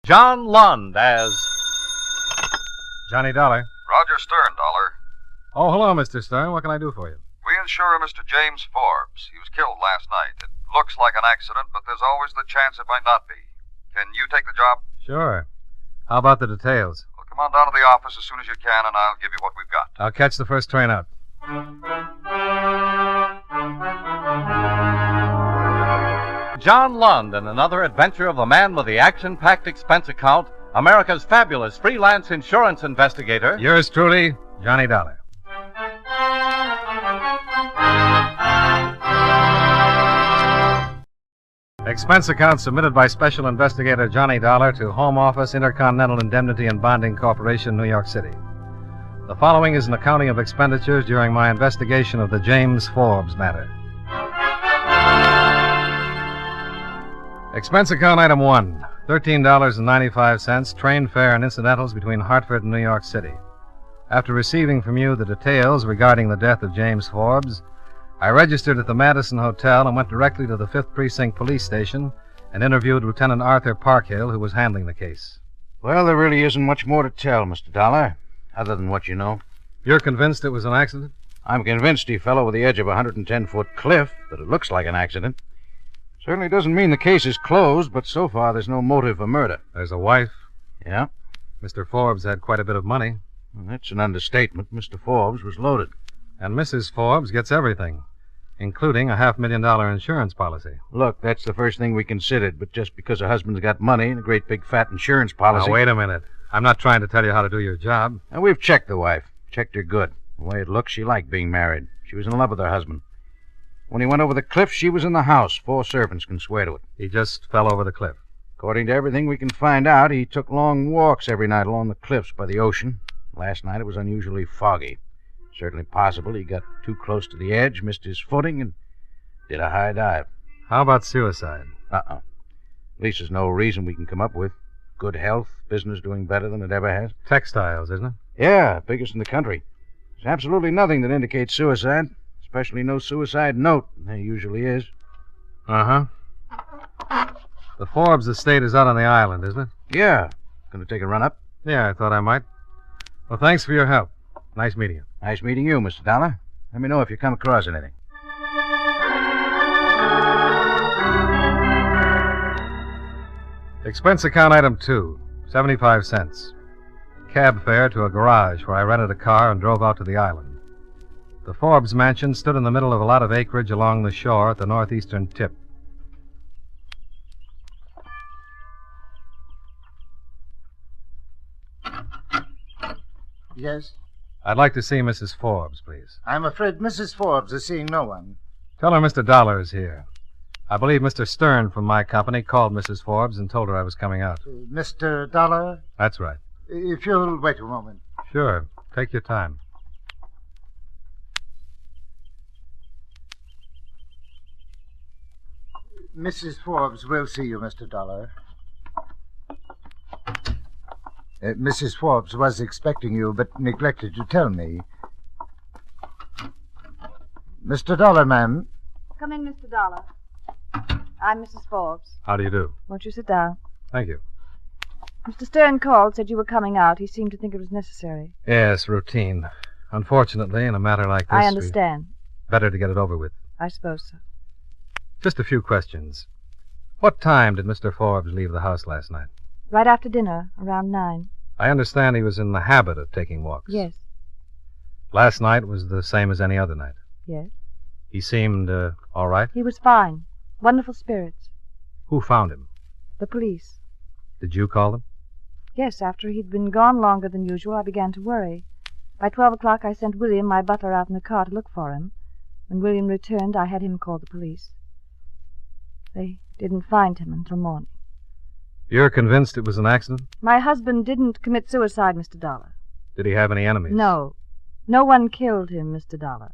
John Lund as Johnny Dollar. Roger Stern, Dollar. Oh, hello, Mr. Stern. What can I do for you? We insure Mr. James Forbes. He was killed last night. It looks like an accident, but there's always the chance it might not be. Can you take the job? Sure. How about the details? Well, come on down to the office as soon as you can, and I'll give you what we've got. I'll catch the first train out. John Lund in another adventure of the man with the action-packed expense account, America's fabulous freelance insurance investigator. Yours truly, Johnny Dollar. Expense account submitted by Special Investigator Johnny Dollar to Home Office, Intercontinental Indemnity and Bonding Corporation, New York City. The following is an accounting of expenditures during my investigation of the James Forbes matter. Expense account item 1, $13.95, train fare and incidentals between Hartford and New York City. After receiving from you the details regarding the death of James Forbes, I registered at the Madison Hotel and went directly to the 5th Precinct Police Station and interviewed Lieutenant Arthur Parkhill, who was handling the case. Well, there really isn't much more to tell, Mr. Dollar, other than what you know. You're convinced it was an accident? I'm convinced he fell over the edge of a 110-foot cliff, that it looks like an accident. Certainly doesn't mean the case is closed, but so far there's no motive for murder. There's a wife. Yeah? Mr. Forbes had quite a bit of money. Well, that's an understatement. Mr. Forbes was loaded. And Mrs. Forbes gets everything, including a $500,000 insurance policy. Look, that's the first thing we considered, but just because a husband's got money and a great big fat insurance policy... Now, wait a minute. I'm not trying to tell you how to do your job. And we've checked the wife. Checked her good. The way it looks, she liked being married. She was in love with her husband. When he went over the cliff, she was in the house. 4 servants can swear to it. He just fell over the cliff. According to everything we can find out, he took long walks every night along the cliffs by the ocean. Last night it was unusually foggy. Certainly possible he got too close to the edge, missed his footing, and did a high dive. How about suicide? At least there's no reason we can come up with. Good health, business doing better than it ever has. Textiles, isn't it? Yeah, biggest in the country. There's absolutely nothing that indicates suicide, especially no suicide note. There usually is. Uh-huh. The Forbes estate is out on the island, isn't it? Yeah. Gonna take a run up? Yeah, I thought I might. Well, thanks for your help. Nice meeting you. Nice meeting you, Mr. Dollar. Let me know if you come across anything. Expense account item 2, 75 cents. Cab fare to a garage where I rented a car and drove out to the island. The Forbes mansion stood in the middle of a lot of acreage along the shore at the northeastern tip. Yes? I'd like to see Mrs. Forbes, please. I'm afraid Mrs. Forbes is seeing no one. Tell her Mr. Dollar is here. I believe Mr. Stern from my company called Mrs. Forbes and told her I was coming out. Mr. Dollar? That's right. If you'll wait a moment. Sure. Take your time. Mrs. Forbes will see you, Mr. Dollar. Mrs. Forbes was expecting you, but neglected to tell me. Mr. Dollar, ma'am. Come in, Mr. Dollar. I'm Mrs. Forbes. How do you do? Won't you sit down? Thank you. Mr. Stern called, said you were coming out. He seemed to think it was necessary. Yes, routine. Unfortunately, in a matter like this... I understand. Better to get it over with. I suppose so. Just a few questions. What time did Mr. Forbes leave the house last night? Right after dinner, around 9. I understand he was in the habit of taking walks. Yes. Last night was the same as any other night. Yes. He seemed, all right? He was fine. Wonderful spirits. Who found him? The police. Did you call them? Yes, after he'd been gone longer than usual, I began to worry. By 12 o'clock, I sent William, my butler, out in the car to look for him. When William returned, I had him call the police. They didn't find him until morning. You're convinced it was an accident? My husband didn't commit suicide, Mr. Dollar. Did he have any enemies? No. No one killed him, Mr. Dollar.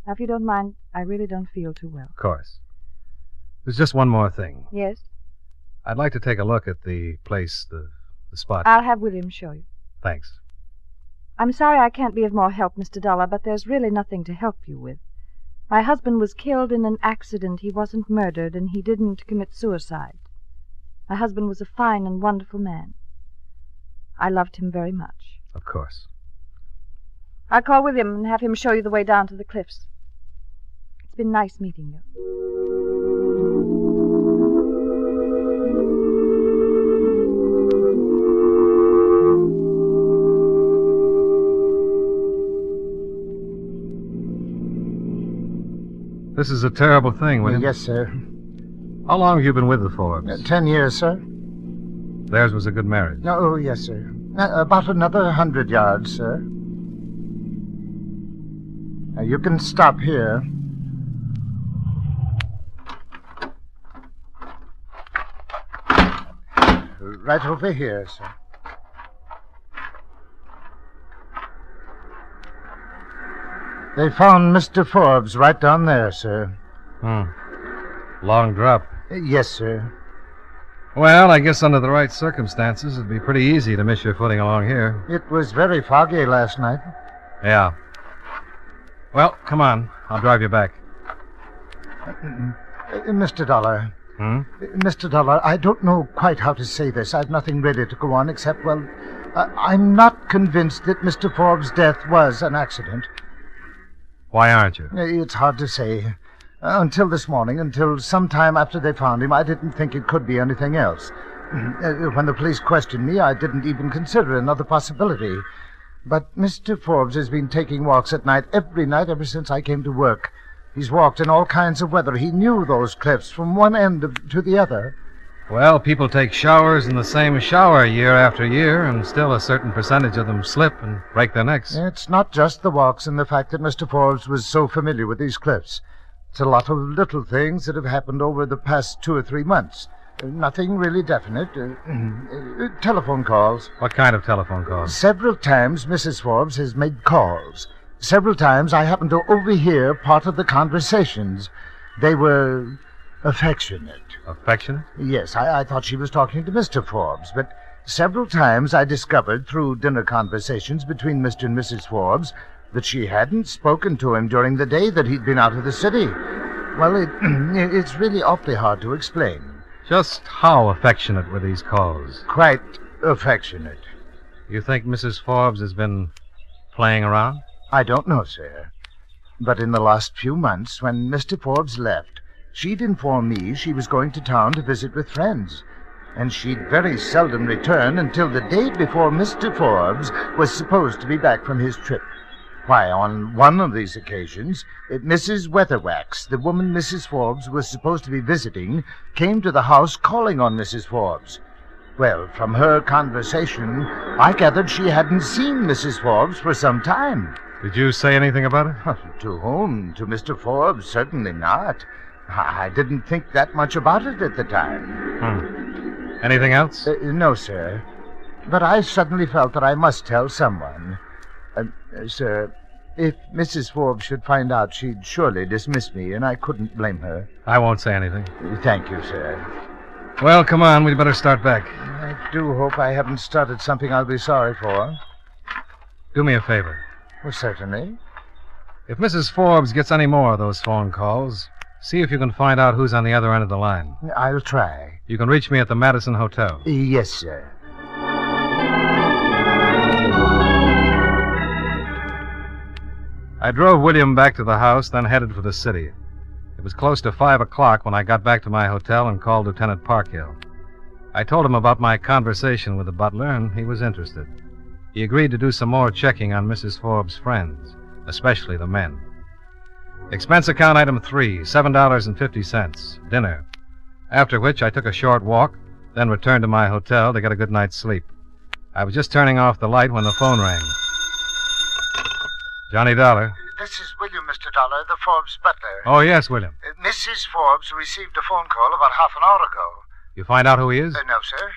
Now, if you don't mind, I really don't feel too well. Of course. There's just one more thing. Yes? I'd like to take a look at the place, the spot. I'll have William show you. Thanks. I'm sorry I can't be of more help, Mr. Dollar, but there's really nothing to help you with. My husband was killed in an accident. He wasn't murdered, and he didn't commit suicide. My husband was a fine and wonderful man. I loved him very much. Of course. I'll call William and have him show you the way down to the cliffs. It's been nice meeting you. This is a terrible thing, William. Yes, sir. How long have you been with the Forbes? 10 years, sir. Theirs was a good marriage. Oh, yes, sir. About another 100 yards, sir. You can stop here. Right over here, sir. They found Mr. Forbes right down there, sir. Long drop. Yes, sir. Well, I guess under the right circumstances, it'd be pretty easy to miss your footing along here. It was very foggy last night. Yeah. Well, come on. I'll drive you back. Mr. Dollar. Mr. Dollar, I don't know quite how to say this. I've nothing ready to go on except, well, I'm not convinced that Mr. Forbes' death was an accident. Why aren't you? It's hard to say. Until this morning, until some time after they found him, I didn't think it could be anything else. When the police questioned me, I didn't even consider another possibility. But Mr. Forbes has been taking walks at night every night ever since I came to work. He's walked in all kinds of weather. He knew those cliffs from one end to the other. Well, people take showers in the same shower year after year, and still a certain percentage of them slip and break their necks. It's not just the walks and the fact that Mr. Forbes was so familiar with these cliffs. It's a lot of little things that have happened over the past 2 or 3 months. Nothing really definite. Telephone calls. What kind of telephone calls? Several times Mrs. Forbes has made calls. Several times I happened to overhear part of the conversations. They were affectionate. Affectionate? Yes, I thought she was talking to Mr. Forbes, but several times I discovered through dinner conversations between Mr. and Mrs. Forbes that she hadn't spoken to him during the day that he'd been out of the city. Well, it's really awfully hard to explain. Just how affectionate were these calls? Quite affectionate. You think Mrs. Forbes has been playing around? I don't know, sir. But in the last few months, when Mr. Forbes left, she'd informed me she was going to town to visit with friends. And she'd very seldom return until the day before Mr. Forbes was supposed to be back from his trip. Why, on one of these occasions, Mrs. Weatherwax, the woman Mrs. Forbes was supposed to be visiting, came to the house calling on Mrs. Forbes. Well, from her conversation, I gathered she hadn't seen Mrs. Forbes for some time. Did you say anything about it? To whom? To Mr. Forbes? Certainly not. I didn't think that much about it at the time. Anything else? No, sir. But I suddenly felt that I must tell someone. Sir, if Mrs. Forbes should find out, she'd surely dismiss me, and I couldn't blame her. I won't say anything. Thank you, sir. Well, come on. We'd better start back. I do hope I haven't started something I'll be sorry for. Do me a favor. Well, certainly. If Mrs. Forbes gets any more of those phone calls, see if you can find out who's on the other end of the line. I'll try. You can reach me at the Madison Hotel. Yes, sir. I drove William back to the house, then headed for the city. It was close to 5 o'clock when I got back to my hotel and called Lieutenant Parkhill. I told him about my conversation with the butler, and he was interested. He agreed to do some more checking on Mrs. Forbes' friends, especially the men. Expense account item 3, $7.50, dinner. After which I took a short walk, then returned to my hotel to get a good night's sleep. I was just turning off the light when the phone rang. Johnny Dollar. This is William, Mr. Dollar, the Forbes butler. Oh, yes, William. Mrs. Forbes received a phone call about half an hour ago. You find out who he is? No, sir.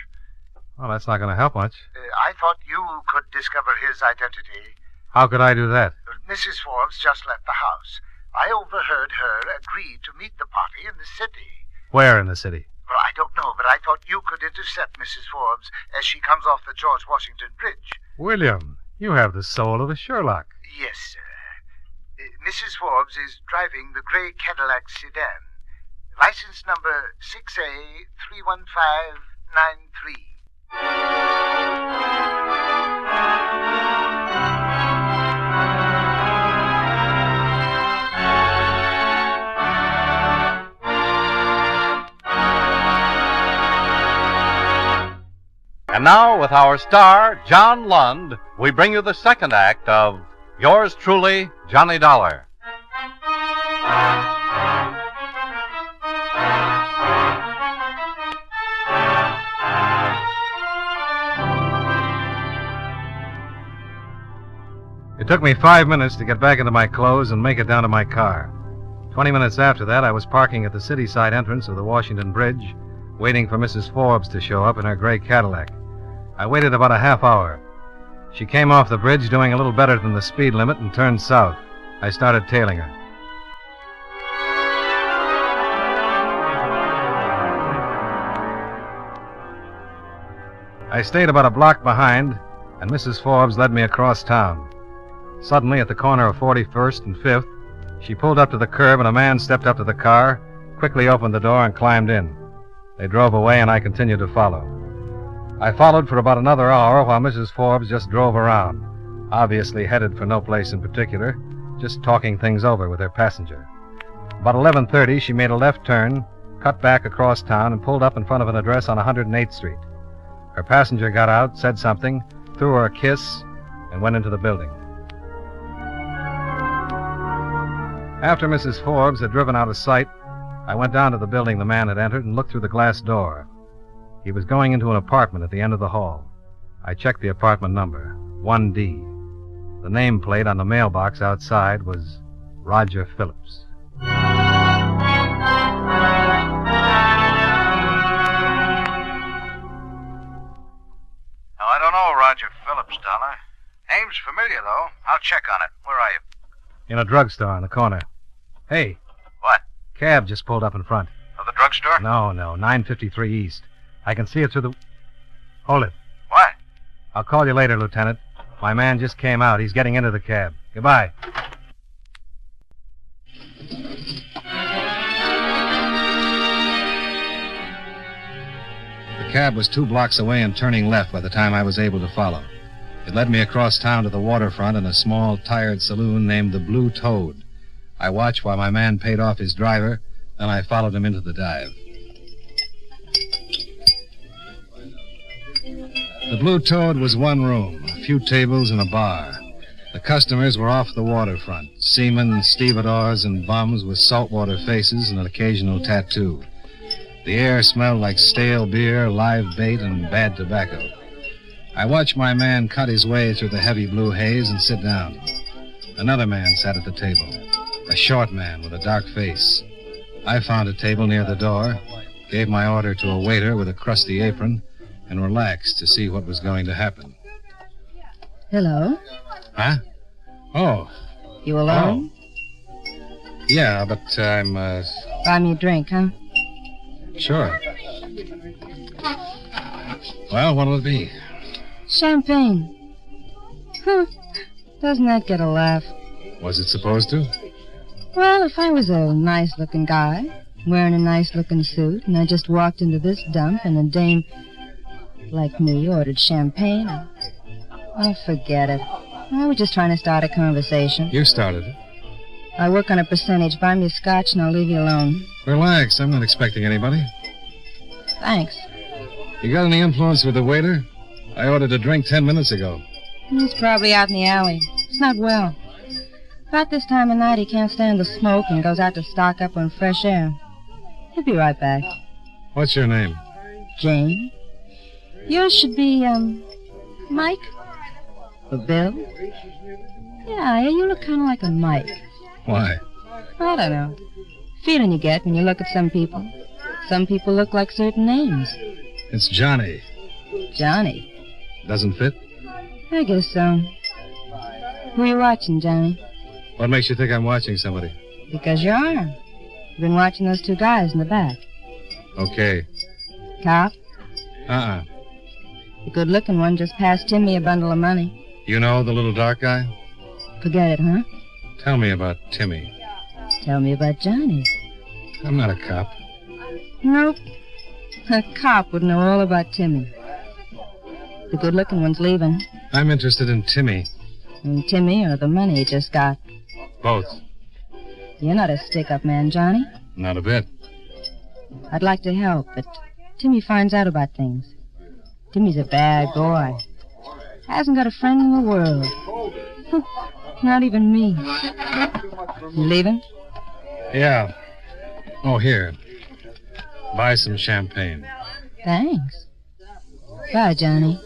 Well, that's not going to help much. I thought you could discover his identity. How could I do that? Mrs. Forbes just left the house. I overheard her agree to meet the party in the city. Where in the city? Well, I don't know, but I thought you could intercept Mrs. Forbes as she comes off the George Washington Bridge. William, you have the soul of a Sherlock. Yes, sir. Mrs. Forbes is driving the gray Cadillac sedan. License number 6A315 693. And now, with our star, John Lund, we bring you the second act of Yours Truly, Johnny Dollar. It took me 5 minutes to get back into my clothes and make it down to my car. 20 minutes after that, I was parking at the city side entrance of the Washington Bridge, waiting for Mrs. Forbes to show up in her gray Cadillac. I waited about a half hour. She came off the bridge doing a little better than the speed limit and turned south. I started tailing her. I stayed about a block behind, and Mrs. Forbes led me across town. Suddenly, at the corner of 41st and 5th, she pulled up to the curb and a man stepped up to the car, quickly opened the door and climbed in. They drove away and I continued to follow. I followed for about another hour while Mrs. Forbes just drove around, obviously headed for no place in particular, just talking things over with her passenger. About 11:30, she made a left turn, cut back across town, and pulled up in front of an address on 108th Street. Her passenger got out, said something, threw her a kiss, and went into the building. After Mrs. Forbes had driven out of sight, I went down to the building the man had entered and looked through the glass door. He was going into an apartment at the end of the hall. I checked the apartment number, 1D. The nameplate on the mailbox outside was Roger Phillips. Now, I don't know Roger Phillips, Dollar. Name's familiar, though. I'll check on it. Where are you? In a drugstore on the corner. Hey. What? Cab just pulled up in front. Of the drugstore? No, 953 East. I can see it through the... Hold it. What? I'll call you later, Lieutenant. My man just came out. He's getting into the cab. Goodbye. The cab was 2 blocks away and turning left by the time I was able to follow. It led me across town to the waterfront in a small, tired saloon named the Blue Toad. I watched while my man paid off his driver, then I followed him into the dive. The Blue Toad was one room, a few tables and a bar. The customers were off the waterfront, seamen, stevedores, and bums with saltwater faces and an occasional tattoo. The air smelled like stale beer, live bait, and bad tobacco. I watched my man cut his way through the heavy blue haze and sit down. Another man sat at the table, a short man with a dark face. I found a table near the door, gave my order to a waiter with a crusty apron, and relaxed to see what was going to happen. Hello? Huh? Oh. You alone? Oh. Yeah, but I'm, Buy me a drink, huh? Sure. Well, what'll it be? Champagne. Doesn't that get a laugh? Was it supposed to? Well, if I was a nice-looking guy, wearing a nice-looking suit, and I just walked into this dump and a dame like me ordered champagne, oh, forget it. I was just trying to start a conversation. You started it. I work on a percentage. Buy me a scotch and I'll leave you alone. Relax. I'm not expecting anybody. Thanks. You got any influence with the waiter? I ordered a drink 10 minutes ago. He's probably out in the alley. It's not well. About this time of night, he can't stand the smoke and goes out to stock up on fresh air. He'll be right back. What's your name? Jane. Yours should be, Mike? Or Bill? Yeah, you look kind of like a Mike. Why? I don't know. Feeling you get when you look at some people. Some people look like certain names. It's Johnny. Johnny? Doesn't fit? I guess so. Who are you watching, Johnny? What makes you think I'm watching somebody? Because you are. You've been watching those 2 guys in the back. Okay. Cop? Uh-uh. The good-looking one just passed Timmy a bundle of money. You know the little dark guy? Forget it, huh? Tell me about Timmy. Tell me about Johnny. I'm not a cop. Nope. A cop would know all about Timmy. The good-looking one's leaving. I'm interested in Timmy. And Timmy or the money he just got. Both. You're not a stick-up man, Johnny. Not a bit. I'd like to help, but Timmy finds out about things. Timmy's a bad boy. Hasn't got a friend in the world. Not even me. You leaving? Yeah. Oh, here. Buy some champagne. Thanks. Bye, Johnny.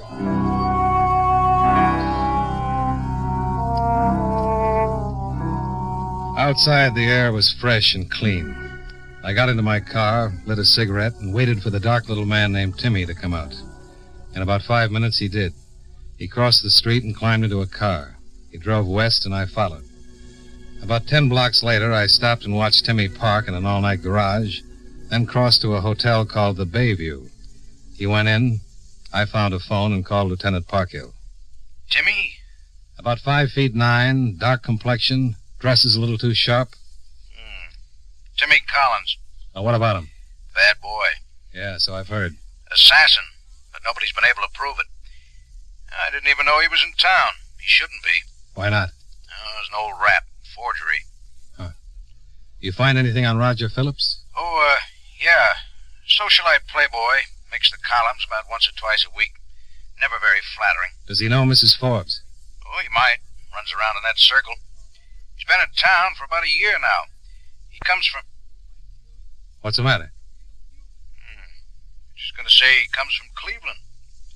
Outside, the air was fresh and clean. I got into my car, lit a cigarette, and waited for the dark little man named Timmy to come out. In about 5 minutes, he did. He crossed the street and climbed into a car. He drove west, and I followed. About 10 blocks later, I stopped and watched Timmy park in an all-night garage, then crossed to a hotel called the Bayview. He went in. I found a phone and called Lieutenant Parkhill. Timmy? About 5'9", dark complexion, dresses a little too sharp. Timmy Collins. Oh, what about him? Bad boy. Yeah, so I've heard. Assassin, but nobody's been able to prove it. I didn't even know he was in town. He shouldn't be. Why not? Oh, it was an old rap. Forgery. Huh. You find anything on Roger Phillips? Oh, yeah. Socialite playboy. Makes the columns about once or twice a week. Never very flattering. Does he know Mrs. Forbes? Oh, he might. Runs around in that circle. He's been in town for about a year now. He comes from... What's the matter? Just gonna say he comes from Cleveland.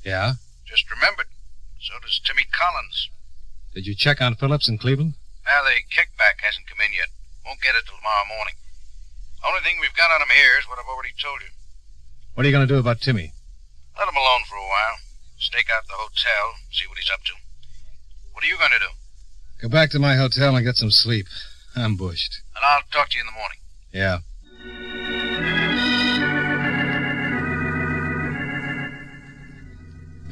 Yeah? Just remembered. So does Timmy Collins. Did you check on Phillips in Cleveland? Well, the kickback hasn't come in yet. Won't get it till tomorrow morning. Only thing we've got on him here is what I've already told you. What are you going to do about Timmy? Let him alone for a while. Stake out the hotel, see what he's up to. What are you going to do? Go back to my hotel and get some sleep. I'm bushed. And I'll talk to you in the morning. Yeah.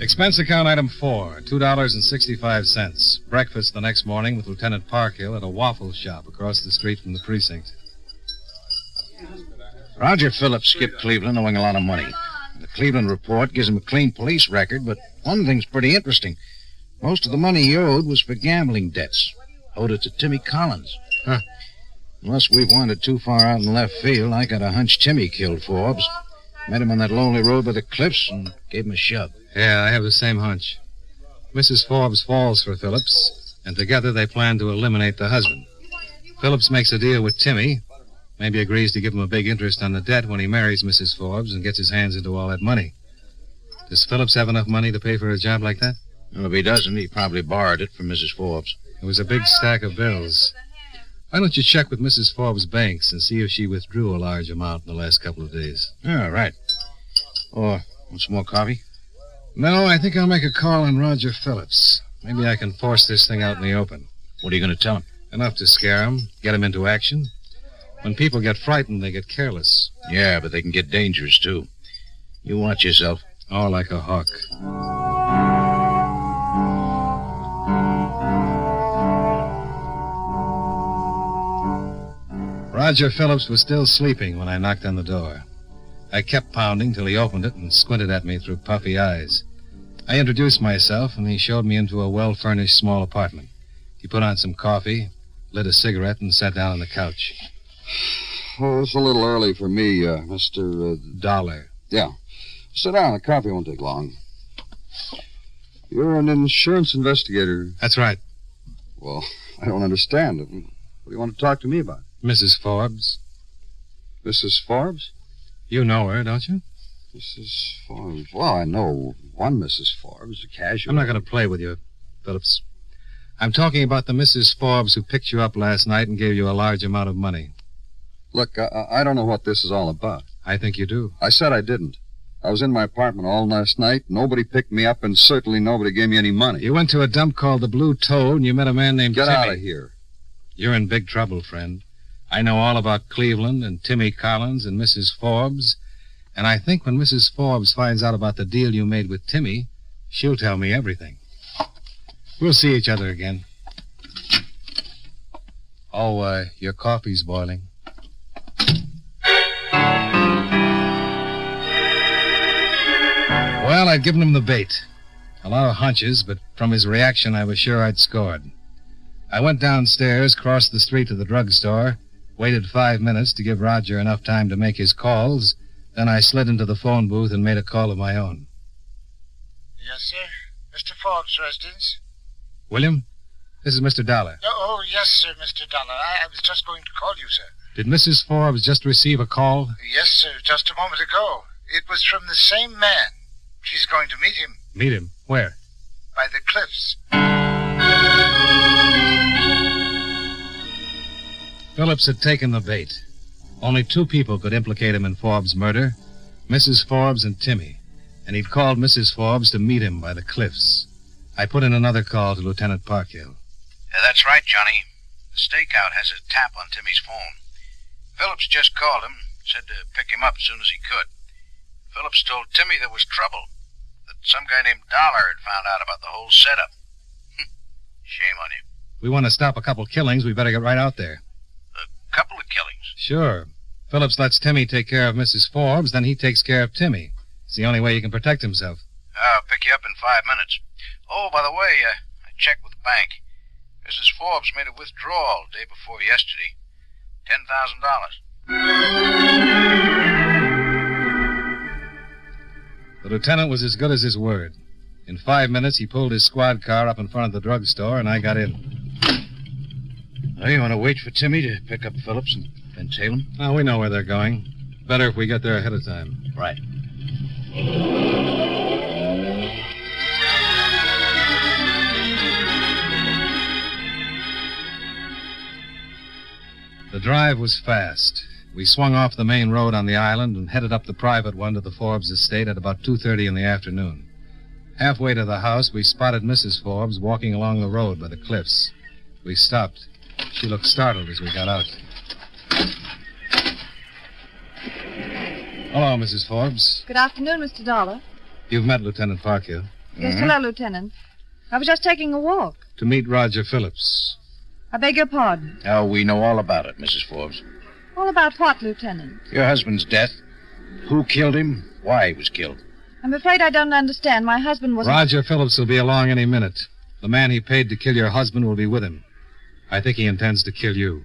Expense account item 4, $2.65. Breakfast the next morning with Lieutenant Parkhill at a waffle shop across the street from the precinct. Roger Phillips skipped Cleveland owing a lot of money. The Cleveland report gives him a clean police record, but one thing's pretty interesting. Most of the money he owed was for gambling debts. Owed it to Timmy Collins. Huh. Unless we've wandered too far out in left field, I got a hunch Timmy killed Forbes. Met him on that lonely road by the cliffs and gave him a shove. Yeah, I have the same hunch. Mrs. Forbes falls for Phillips, and together they plan to eliminate the husband. Phillips makes a deal with Timmy, maybe agrees to give him a big interest on the debt when he marries Mrs. Forbes and gets his hands into all that money. Does Phillips have enough money to pay for a job like that? Well, if he doesn't, he probably borrowed it from Mrs. Forbes. It was a big stack of bills. Why don't you check with Mrs. Forbes' banks and see if she withdrew a large amount in the last couple of days? Yeah, right. Or, want some more coffee? No, I think I'll make a call on Roger Phillips. Maybe I can force this thing out in the open. What are you going to tell him? Enough to scare him, get him into action. When people get frightened, they get careless. Yeah, but they can get dangerous, too. You watch yourself. Oh, like a hawk. Roger Phillips was still sleeping when I knocked on the door. I kept pounding till he opened it and squinted at me through puffy eyes. I introduced myself, and he showed me into a well-furnished small apartment. He put on some coffee, lit a cigarette, and sat down on the couch. Oh, it's a little early for me, Mr. Dollar. Yeah. Sit down. The coffee won't take long. You're an insurance investigator. That's right. Well, I don't understand it. What do you want to talk to me about? Mrs. Forbes. Mrs. Forbes? You know her, don't you? Mrs. Forbes. Well, I know one Mrs. Forbes, a casual. I'm not going to play with you, Phillips. I'm talking about the Mrs. Forbes who picked you up last night and gave you a large amount of money. Look, I don't know what this is all about. I think you do. I said I didn't. I was in my apartment all last night. Nobody picked me up, and certainly nobody gave me any money. You went to a dump called the Blue Toad, and you met a man named Get Timmy. out of here. You're in big trouble, friend. I know all about Cleveland and Timmy Collins and Mrs. Forbes, and I think when Mrs. Forbes finds out about the deal you made with Timmy, she'll tell me everything. We'll see each other again. Oh, your coffee's boiling. Well, I'd given him the bait. A lot of hunches, but from his reaction, I was sure I'd scored. I went downstairs, crossed the street to the drugstore, waited 5 minutes to give Roger enough time to make his calls. Then I slid into the phone booth and made a call of my own. Yes, sir. Mr. Forbes' residence. William, this is Mr. Dollar. Oh, yes, sir, Mr. Dollar. I was just going to call you, sir. Did Mrs. Forbes just receive a call? Yes, sir, just a moment ago. It was from the same man. She's going to meet him. Meet him? Where? By the cliffs. Phillips had taken the bait. Only 2 people could implicate him in Forbes' murder, Mrs. Forbes and Timmy, and he'd called Mrs. Forbes to meet him by the cliffs. I put in another call to Lieutenant Parkhill. That's right, Johnny. The stakeout has a tap on Timmy's phone. Phillips just called him, said to pick him up as soon as he could. Phillips told Timmy there was trouble, that some guy named Dollar had found out about the whole setup. Shame on you. We want to stop a couple killings. We better get right out there. A couple of killings? Sure. Phillips lets Timmy take care of Mrs. Forbes, then he takes care of Timmy. It's the only way he can protect himself. I'll pick you up in 5 minutes. Oh, by the way, I checked with the bank. Mrs. Forbes made a withdrawal day before yesterday. $10,000. The lieutenant was as good as his word. In 5 minutes, he pulled his squad car up in front of the drugstore, and I got in. Oh, you want to wait for Timmy to pick up Phillips and tail him? Oh, we know where they're going. Better if we get there ahead of time. Right. The drive was fast. We swung off the main road on the island and headed up the private one to the Forbes estate at about 2:30 in the afternoon. Halfway to the house, we spotted Mrs. Forbes walking along the road by the cliffs. We stopped. She looked startled as we got out. Hello, Mrs. Forbes. Good afternoon, Mr. Dollar. You've met Lieutenant Parkhill. Yes, hello, Lieutenant. I was just taking a walk. To meet Roger Phillips. I beg your pardon. Oh, we know all about it, Mrs. Forbes. All about what, Lieutenant? Your husband's death. Who killed him? Why he was killed. I'm afraid I don't understand. My husband was... Roger Phillips will be along any minute. The man he paid to kill your husband will be with him. I think he intends to kill you.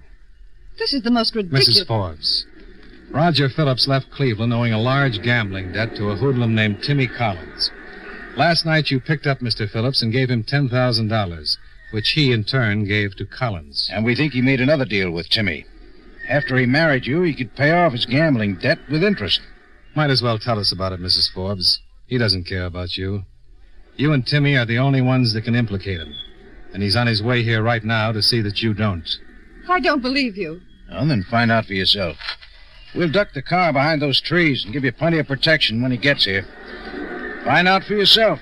This is the most ridiculous... Mrs. Forbes. Roger Phillips left Cleveland owing a large gambling debt to a hoodlum named Timmy Collins. Last night you picked up Mr. Phillips and gave him $10,000, which he in turn gave to Collins. And we think he made another deal with Timmy. After he married you, he could pay off his gambling debt with interest. Might as well tell us about it, Mrs. Forbes. He doesn't care about you. You and Timmy are the only ones that can implicate him. And he's on his way here right now to see that you don't. I don't believe you. Well, then find out for yourself. We'll duck the car behind those trees and give you plenty of protection when he gets here. Find out for yourself.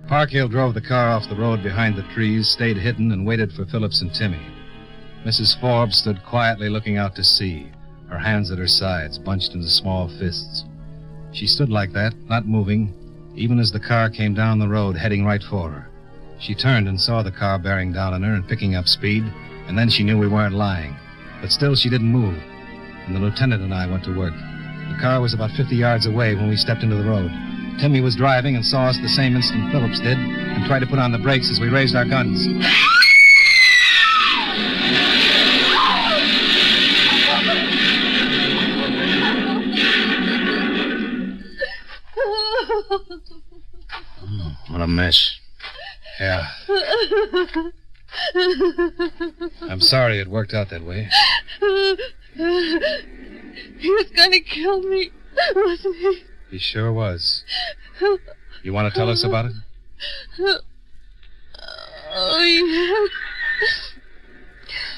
Parkhill drove the car off the road behind the trees, stayed hidden, and waited for Phillips and Timmy. Mrs. Forbes stood quietly looking out to sea, her hands at her sides, bunched into small fists. She stood like that, not moving, even as the car came down the road, heading right for her. She turned and saw the car bearing down on her and picking up speed, and then she knew we weren't lying. But still, she didn't move, and the lieutenant and I went to work. The car was about 50 yards away when we stepped into the road. Timmy was driving and saw us the same instant Phillips did and tried to put on the brakes as we raised our guns. Oh, what a mess. Yeah. I'm sorry it worked out that way. He was going to kill me, wasn't he? He sure was. You want to tell us about it? Oh, yes.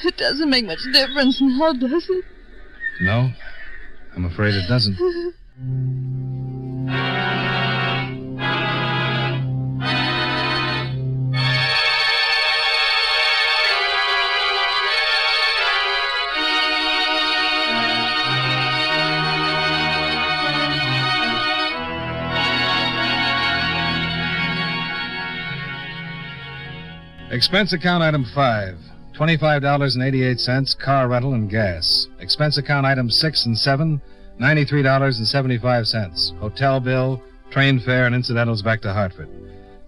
It doesn't make much difference now, does it? No, I'm afraid it doesn't. Expense account item 5, $25.88, car rental and gas. Expense account items 6 and 7, $93.75. Hotel bill, train fare, and incidentals back to Hartford.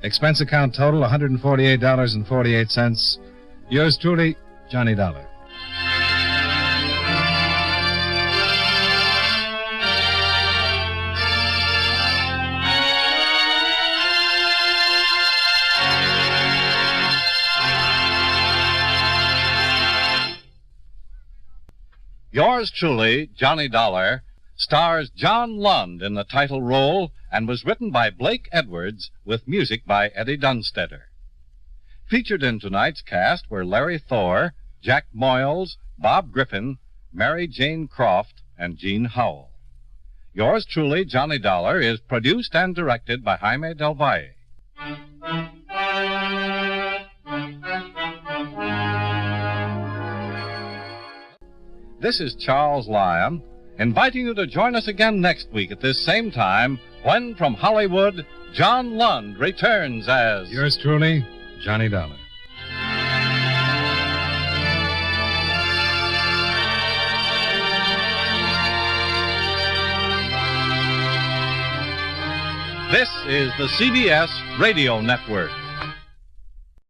Expense account total, $148.48. Yours truly, Johnny Dollar. Yours truly, Johnny Dollar, stars John Lund in the title role and was written by Blake Edwards with music by Eddie Dunstetter. Featured in tonight's cast were Larry Thor, Jack Moyles, Bob Griffin, Mary Jane Croft, and Gene Howell. Yours truly, Johnny Dollar, is produced and directed by Jaime Del Valle. This is Charles Lyon, inviting you to join us again next week at this same time when, from Hollywood, John Lund returns as... Yours truly, Johnny Dollar. This is the CBS Radio Network.